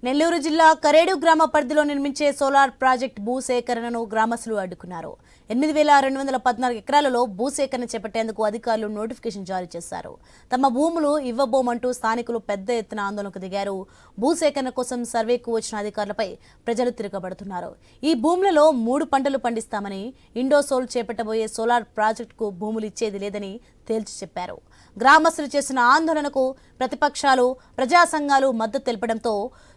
నెల్లూరు జిల్లా కరేడు గ్రామ పరిధిలో నిర్మించే సోలార్ ప్రాజెక్ట్ భూసేకరణను గ్రామస్తులు అడ్డుకున్నారు. 8,214 ఎకరాలలో భూసేకరణ చేపట్టేందుకు అధికారులు నోటిఫికేషన్ జారీ చేశారు. తమ భూములు ఇవ్వబోమంటూ స్థానికులు పెద్ద ఎత్తున ఆందోళనకు దిగారు. భూసేకరణ కోసం సర్వేకు వచ్చిన అధికారులపై ప్రజలు తిరగబడుతున్నారు. ఈ భూములలో 3 పంటలు పండిస్తామని, ఇండోసోల్ చేపట్టబోయే సోలార్ ప్రాజెక్టుకు భూములు ఇచ్చేది లేదని తేల్చి చెప్పారు. గ్రామస్తులు చేసిన ఆందోళనకు ప్రతిపక్షాలు, ప్రజా సంఘాలు మద్దతు తెలపడంతో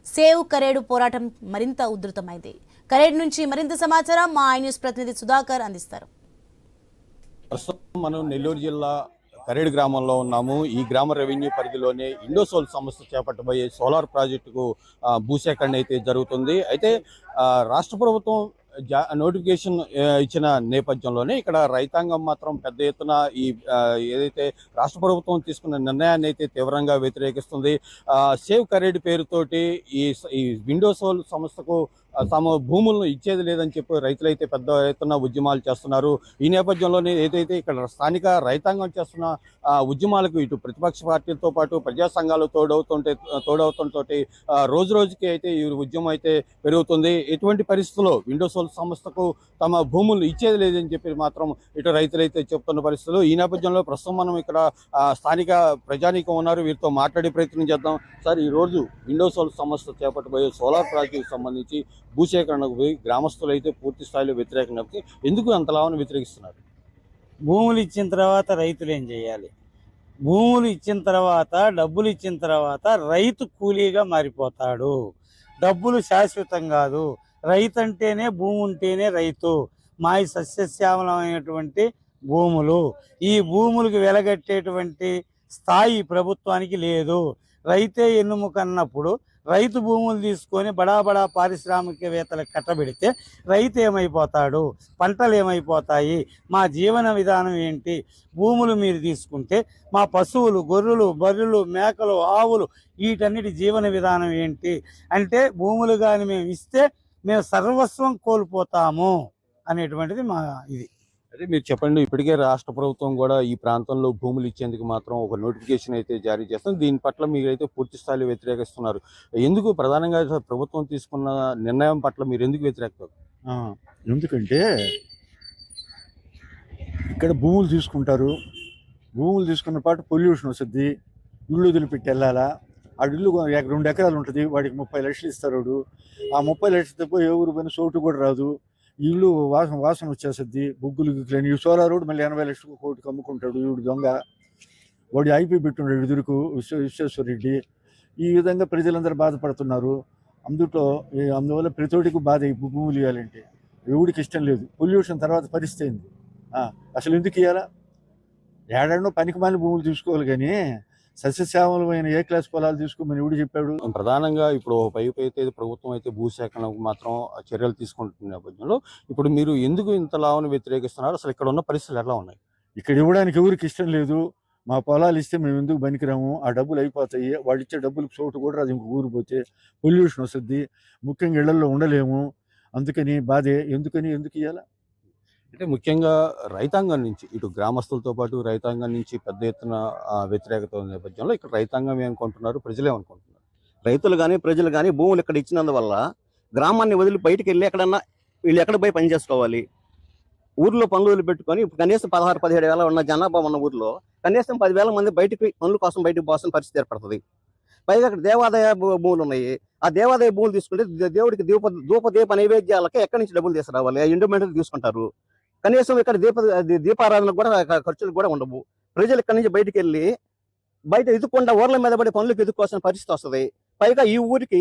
సేవ్ కరేడు పోరాటం మరింత ఉధృతమైంది. కరేడు నుంచి మరింత సమాచారం మా ఐ న్యూస్ ప్రతినిధి సుధాకర్ అందిస్తారు. ప్రస్తుతం మనం నెల్లూరు జిల్లా కరేడు గ్రామంలో ఉన్నాము. ఈ గ్రామ రెవెన్యూ పరిధిలోనే ఇండోసోల్ సంస్థ చేపట్టబోయే సోలార్ ప్రాజెక్టుకు భూసేకరణ అయితే జరుగుతుంది. అయితే రాష్ట్ర ప్రభుత్వం నోటిఫికేషన్ ఇచ్చిన నేపథ్యంలోనే ఇక్కడ రైతాంగం మాత్రం పెద్ద ఎత్తున ఈ ఏదైతే రాష్ట్ర ప్రభుత్వం తీసుకున్న నిర్ణయాన్ని అయితే తీవ్రంగా వ్యతిరేకిస్తుంది. సేవ్ కరేడ్ పేరుతోటి ఈ ఇండోసోల్ సంస్థకు తమ భూములను ఇచ్చేది లేదని చెప్పి రైతులైతే పెద్ద ఎత్తున ఉద్యమాలు చేస్తున్నారు. ఈ నేపథ్యంలోనే ఏదైతే ఇక్కడ స్థానిక రైతాంగం చేస్తున్న ఉద్యమాలకు ఇటు ప్రతిపక్ష పార్టీలతో పాటు ప్రజా సంఘాలు తోడవుతుంతో రోజు రోజుకి అయితే ఈ ఉద్యమం అయితే పెరుగుతుంది. ఎటువంటి పరిస్థితుల్లో ఇండోసోల్ సంస్థకు తమ భూములు ఇచ్చేది లేదని చెప్పి మాత్రం ఇటు రైతులైతే చెప్తున్న పరిస్థితులు. ఈ నేపథ్యంలో ప్రస్తుతం మనం ఇక్కడ స్థానిక ప్రజానీకం ఉన్నారు, వీరితో మాట్లాడే ప్రయత్నం చేద్దాం. సార్, ఈరోజు ఇండోసోల్ సంస్థ చేపట్టబోయే సోలార్ ప్రాజెక్టుకు సంబంధించి భూసేకరణకు పోయి గ్రామస్తులు అయితే పూర్తి స్థాయిలో వ్యతిరేకంగా, ఎందుకు అంతలావని వ్యతిరేకిస్తున్నారు? భూములు ఇచ్చిన తర్వాత రైతులు ఏం చేయాలి? భూములు ఇచ్చిన తర్వాత, డబ్బులు ఇచ్చిన తర్వాత రైతు కూలీగా మారిపోతాడు. డబ్బులు శాశ్వతం కాదు. రైతు అంటేనే భూమి ఉంటేనే రైతు. మాయి సస్యశ్యామలమైనటువంటి భూములు. ఈ భూములకు వెలగట్టేటువంటి స్థాయి ప్రభుత్వానికి లేదు. రైతే ఎన్నుముకన్నప్పుడు రైతు భూములు తీసుకొని బడా పారిశ్రామికవేత్తలకు కట్టబెడితే రైతు ఏమైపోతాడు? పంటలు ఏమైపోతాయి? మా జీవన విధానం ఏంటి? భూములు మీరు తీసుకుంటే మా పశువులు, గొర్రెలు, బర్రెలు, మేకలు, ఆవులు వీటన్నిటి జీవన విధానం ఏంటి అంటే, భూములు కానీ మేము ఇస్తే మేము సర్వస్వం కోల్పోతాము అనేటువంటిది మా ఇది. అదే మీరు చెప్పండి, ఇప్పటికే రాష్ట్ర ప్రభుత్వం కూడా ఈ ప్రాంతంలో భూములు ఇచ్చేందుకు మాత్రం ఒక నోటిఫికేషన్ అయితే జారీ చేస్తుంది. దీని పట్ల మీరైతే పూర్తి స్థాయిలో వ్యతిరేకిస్తున్నారు. ఎందుకు ప్రధానంగా ప్రభుత్వం తీసుకున్న నిర్ణయం పట్ల మీరు ఎందుకు వ్యతిరేకత? ఎందుకంటే ఇక్కడ భూములు తీసుకుంటారు, భూములు తీసుకున్న పాటు పొల్యూషన్ వస్తుంది, ఇళ్ళు వదిలిపెట్టి వెళ్ళాలా. ఆ ఇల్లు 2 ఎకరాలు ఉంటుంది, వాడికి 30 లక్షలు ఇస్తారు. వాడు ఆ 30 లక్షలతో పోయి ఏ ఊరు పైన చోటు కూడా రాదు. ఇల్లు వాసన వచ్చేస్తుంది, బుగ్గులు గిగ్గులని. ఈ సోలార్ రోడ్ మళ్ళీ 80 లక్షలకు కోటికి అమ్ముకుంటాడు వీడు దొంగ. వాడు ఐపీ పెట్టున్నాడు ఎదురుకు విశ్వేశ్వరరెడ్డి. ఈ విధంగా ప్రజలందరూ బాధపడుతున్నారు. అందువల్ల ప్రతిఒడికి బాధ. ఈ భూములు ఇవ్వాలంటే ఎవడికి ఇష్టం లేదు. పొల్యూషన్ తర్వాత పరిస్థితి అయింది. అసలు ఎందుకు ఇవ్వాలా? ఏడాడో పనికి మాలిన భూములు తీసుకోవాలి, కానీ సస్యశ్యామలమైన ఏ క్లాస్ పొలాలు తీసుకోమని ఎవడు చెప్పాడు? ప్రధానంగా ఇప్పుడు వైపు అయితే ప్రభుత్వం అయితే భూసేకరణకు మాత్రం చర్యలు తీసుకుంటున్న నేపథ్యంలో ఇప్పుడు మీరు ఎందుకు ఇంత లాభాన్ని వ్యతిరేకిస్తున్నారు? అసలు ఇక్కడ ఉన్న పరిస్థితులు ఎలా ఉన్నాయి? ఇక్కడ ఇవ్వడానికి ఎవరికి ఇష్టం లేదు. మా పొలాలు ఇస్తే మేము ఎందుకు పనికిరాము? ఆ డబ్బులు అయిపోతాయి. వాడు ఇచ్చే డబ్బులకు చోటు కూడా రాదు. ఇంకొక ఊరు పోతే పొల్యూషన్ వస్తుంది, ముఖ్యంగా ఇళ్లలో ఉండలేము. అందుకని బాధే. ఎందుకు ఇవ్వాలా అంటే ముఖ్యంగా రైతాంగం నుంచి, ఇటు గ్రామస్తులతో పాటు రైతాంగం నుంచి పెద్ద ఎత్తున వ్యతిరేకత ఉన్న నేపథ్యంలో ఇక్కడ రైతాంగం ఏమనుకుంటున్నారు, ప్రజలు ఏమనుకుంటున్నారు? రైతులు కానీ ప్రజలు కానీ భూములు ఇక్కడ ఇచ్చినందువల్ల గ్రామాన్ని వదిలి బయటికి వెళ్ళి ఎక్కడన్నా వీళ్ళు ఎక్కడ పోయి పని చేసుకోవాలి? ఊర్లో పనులు వదిలిపెట్టుకొని ఇప్పుడు కనీసం 16-17 వేల ఉన్న జనాభా ఉన్న ఊర్లో కనీసం 10,000 మంది బయటికి పనుల కోసం బయటకు పోవాల్సిన పరిస్థితి ఏర్పడుతుంది. పైగా అక్కడ దేవాదాయ భూములు ఉన్నాయి. ఆ దేవాదాయ భూములు తీసుకుంటే దేవుడికి దీప నైవేద్యాలకి ఎక్కడి నుంచి డబ్బులు తీసుకురావాలి? ఎండోమెంట్ తీసుకుంటారు. కనీసం ఇక్కడ దీపారాధన కూడా ఖర్చులు కూడా ఉండవు. ప్రజలు ఇక్కడి నుంచి బయటికి వెళ్ళి బయట ఎదుకుండా ఊర్ల మీద పడి పనులకు ఎదుర్కోవాల్సిన పరిస్థితి వస్తుంది. పైగా ఈ ఊరికి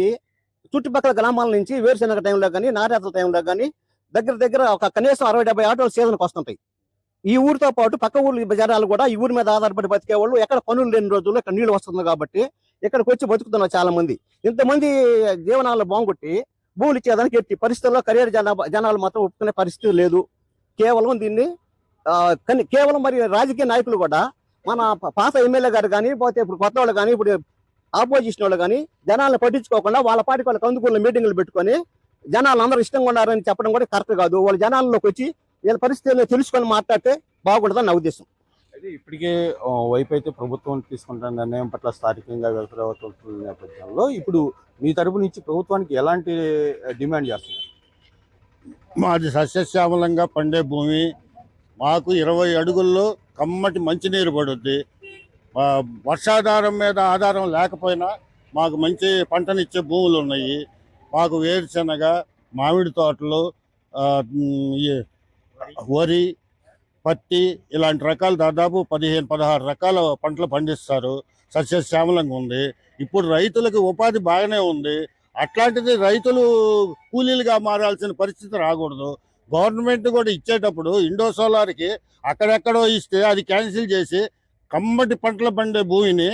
చుట్టుపక్కల గ్రామాల నుంచి వేరుశనగ టైంలో కానీ, నారేతల టైంలో కానీ దగ్గర ఒక కనీసం 60-70 ఆటోలు సీజన్కి వస్తుంటాయి. ఈ ఊరితో పాటు పక్క ఊర్ల జనాలు కూడా ఈ ఊరి మీద ఆధారపడి బతికే వాళ్ళు ఎక్కడ పనులు లేని రోజుల్లో ఇక్కడ నీళ్ళు వస్తుంది కాబట్టి ఇక్కడికి వచ్చి బతుకుతున్నారు చాలా మంది. ఇంతమంది జీవనాలు బాగుంకొట్టి భూములు ఇచ్చేదానికి ఎట్టి పరిస్థితుల్లో కరియర్ జనాలు మాత్రం ఒప్పుకునే పరిస్థితి లేదు. కేవలం దీన్ని కేవలం మరి రాజకీయ నాయకులు కూడా, మన పాత ఎమ్మెల్యే గారు కానీ, పోతే ఇప్పుడు కొత్త వాళ్ళు కానీ, ఇప్పుడు ఆపోజిషన్ వాళ్ళు కానీ జనాలను పట్టించుకోకుండా వాళ్ళ పార్టీకి వాళ్ళకి అందుకున్న మీటింగ్లు పెట్టుకొని జనాలు అందరూ ఇష్టంగా ఉన్నారని చెప్పడం కూడా కరెక్ట్ కాదు. వాళ్ళ జనాల్లోకి వచ్చి వీళ్ళ పరిస్థితుల్లో తెలుసుకొని మాట్లాడితే బాగుంటుందని నా ఉద్దేశం. అయితే ఇప్పటికే వైపు అయితే ప్రభుత్వం తీసుకుంటున్న నిర్ణయం పట్ల స్థానికంగా వ్యతిరేకవుతున్న నేపథ్యంలో ఇప్పుడు మీ తరపు నుంచి ప్రభుత్వానికి ఎలాంటి డిమాండ్ చేస్తున్నారు? మాది సస్యశ్యామలంగా పండే భూమి. మాకు 20 అడుగుల్లో కమ్మటి మంచినీరు పడుద్ది. వర్షాధారం మీద ఆధారం లేకపోయినా మాకు మంచి పంటనిచ్చే భూములు ఉన్నాయి. మాకు వేరుశనగ, మామిడి తోటలు, ఈ వరి, పత్తి ఇలాంటి రకాలు దాదాపు 15-16 రకాల పంటలు పండిస్తారు. సస్యశ్యామలంగా ఉంది. ఇప్పుడు రైతులకు ఉపాధి బాగానే ఉంది. అట్లాంటిది రైతులు కూలీలుగా మారాల్సిన పరిస్థితి రాకూడదు. గవర్నమెంట్ కూడా ఇచ్చేటప్పుడు ఇండో సోలార్కి అక్కడెక్కడో ఇస్తే అది క్యాన్సిల్ చేసి కమ్మటి పంటలు పండే భూమిని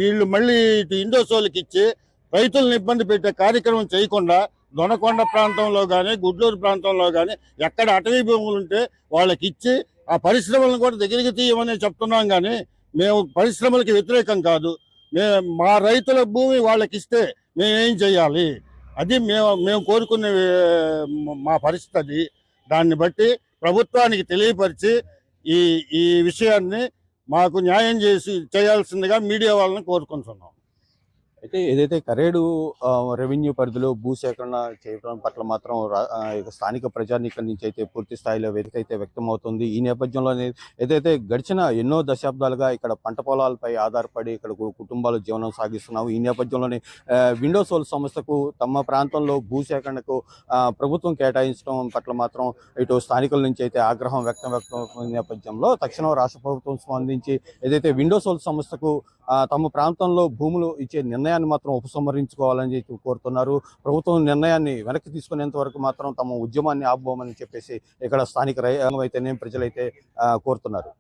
వీళ్ళు మళ్ళీ ఇటు ఇండో సోల్కి ఇచ్చి రైతులను ఇబ్బంది పెట్టే కార్యక్రమం చేయకుండా దొనకొండ ప్రాంతంలో కానీ గుడ్లూరు ప్రాంతంలో కానీ ఎక్కడ అటవీ భూములు ఉంటే వాళ్ళకి ఇచ్చి ఆ పరిశ్రమలను కూడా దగ్గరికి తీయమని చెప్తున్నాం. కానీ మేము పరిశ్రమలకి వ్యతిరేకం కాదు. మా రైతుల భూమి వాళ్ళకి ఇస్తే మేమేం చేయాలి, అది మేము కోరుకునే మా పరిస్థితి అది. దాన్ని బట్టి ప్రభుత్వానికి తెలియపరిచి ఈ ఈ విషయాన్ని మాకు న్యాయం చేయాల్సిందిగా మీడియా వాళ్ళని కోరుకుంటున్నాం. అయితే ఏదైతే కరేడు రెవెన్యూ పరిధిలో భూసేకరణ చేయడం పట్ల మాత్రం ఇక స్థానిక ప్రజానీకం నుంచి అయితే పూర్తి స్థాయిలో వ్యతిరేకత అయితే వ్యక్తమవుతుంది. ఈ నేపథ్యంలోనే ఏదైతే గడిచిన ఎన్నో దశాబ్దాలుగా ఇక్కడ పంట పొలాలపై ఆధారపడి ఇక్కడ కుటుంబాలు జీవనం సాగిస్తున్నాము. ఈ నేపథ్యంలోనే విండో సోల్ సంస్థకు తమ ప్రాంతంలో భూసేకరణకు ప్రభుత్వం కేటాయించడం పట్ల మాత్రం ఇటు స్థానికుల నుంచి అయితే ఆగ్రహం వ్యక్తమవుతున్న నేపథ్యంలో తక్షణం రాష్ట్ర ప్రభుత్వం స్పందించి ఏదైతే విండో సోల్ సంస్థకు తమ ప్రాంతంలో భూములు ఇచ్చే నిర్ణయాన్ని మాత్రం ఉపసంహరించుకోవాలని చెప్పి కోరుతున్నారు. ప్రభుత్వం నిర్ణయాన్ని వెనక్కి తీసుకునేంత వరకు మాత్రం తమ ఉద్యమాన్ని ఆపుకోమని చెప్పేసి ఇక్కడ స్థానిక రైతాంగం అయితేనే ప్రజలైతే కోరుతున్నారు.